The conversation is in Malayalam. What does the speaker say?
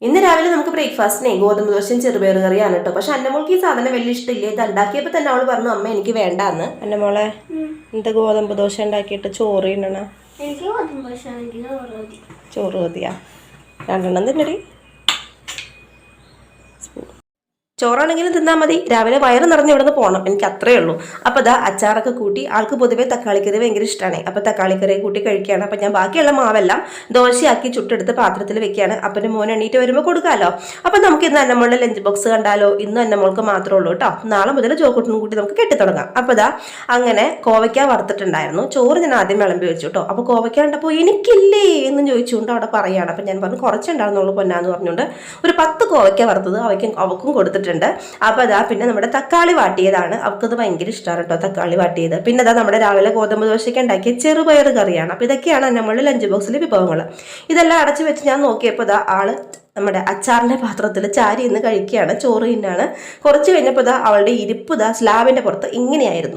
ഇന്ന് രാവിലെ നമുക്ക് ബ്രേക്ക്ഫാസ്റ്റിനെ ഗോതമ്പ് ദോശയും ചെറുപയർ കറിയാണ് കേട്ടോ. പക്ഷെ അന്നമോൾക്ക് ഈ സാധനം വലിയ ഇഷ്ടമില്ല. ഇത് ഉണ്ടാക്കിയപ്പോൾ തന്നെ അവൾ പറഞ്ഞു അമ്മ എനിക്ക് വേണ്ടാന്ന്. അന്നമോളെ എന്താ ഗോതമ്പ് ദോശ ഉണ്ടാക്കിയിട്ട് ചോറ് തിന്നണ? ചോറ് മതിയാ? രണ്ടെണ്ണം തിന്നടി. ചോറാണെങ്കിലും തിന്നാൽ മതി. രാവിലെ വയറ് നിറഞ്ഞ് ഇവിടെ നിന്ന് പോകണം, എനിക്ക് അത്രയേ ഉള്ളൂ. അപ്പോൾ ഇതാ അച്ചാറൊക്കെ കൂട്ടി, ആൾക്ക് പൊതുവേ തക്കാളിക്കറി ഭയങ്കര ഇഷ്ടമാണ്. അപ്പോൾ തക്കാളിക്കറി കൂട്ടി കഴിക്കുകയാണ്. അപ്പോൾ ഞാൻ ബാക്കിയുള്ള മാവെല്ലാം ദോശയാക്കി ചുട്ടെടുത്ത് പാത്രത്തിൽ വെക്കുകയാണ്. അപ്പം മോൻ എണീറ്റ് വരുമ്പോൾ കൊടുക്കാമല്ലോ. അപ്പം നമുക്ക് ഇന്ന് അന്നമ്മളുടെ ലഞ്ച് ബോക്സ് കണ്ടാലോ? ഇന്ന് അന്നമ്മൾക്ക് മാത്രമേ ഉള്ളൂ കേട്ടോ. നാളെ മുതൽ ജോക്കൂട്ടിനും കൂട്ടി നമുക്ക് കെട്ടിത്തുടങ്ങാം. അപ്പോൾ ഇതാ അങ്ങനെ കോവയ്ക്ക വറുത്തിട്ടുണ്ടായിരുന്നു. ചോറ് ഞാൻ ആദ്യം വിളമ്പി വെച്ചു കേട്ടോ. അപ്പോൾ കോവയ്ക്ക കണ്ടപ്പോൾ എനിക്കില്ലേ എന്ന് ചോദിച്ചുകൊണ്ട് അവിടെ പറയുകയാണ്. അപ്പം ഞാൻ പറഞ്ഞു കുറച്ചുണ്ടായിരുന്നുള്ളൂ പൊന്നാന്ന് പറഞ്ഞുകൊണ്ട് ഒരു 10 കോവയ്ക്ക വറുത്തത് അവക്കും കൊടുത്തിട്ടുണ്ട്. അപ്പോൾ അതാ പിന്നെ നമ്മുടെ തക്കാളി വാട്ടിയതാണ്. അവൾക്കത് ഭയങ്കര ഇഷ്ടമാണ് കേട്ടോ, തക്കാളി വാട്ടിയത്. പിന്നെ അതാ നമ്മുടെ രാവിലെ ഗോതമ്പ് ദോശയ്ക്ക് ഉണ്ടാക്കിയ ചെറുപയർ കറിയാണ്. അപ്പോൾ ഇതൊക്കെയാണ് നമ്മുടെ ലഞ്ച് ബോക്സിലെ വിഭവങ്ങൾ. ഇതെല്ലാം അടച്ചു വെച്ച് ഞാൻ നോക്കിയപ്പോൾ ഇതാ ആള് നമ്മുടെ അച്ചാറിൻ്റെ പാത്രത്തിൽ ചാരി ഇന്ന് കഴിക്കുകയാണ്, ചോറ് തിന്നാണ്. കുറച്ച് കഴിഞ്ഞപ്പോൾ ഇതാ അവളുടെ ഇരിപ്പ് ഇതാ സ്ലാബിൻ്റെ പുറത്ത് ഇങ്ങനെയായിരുന്നു.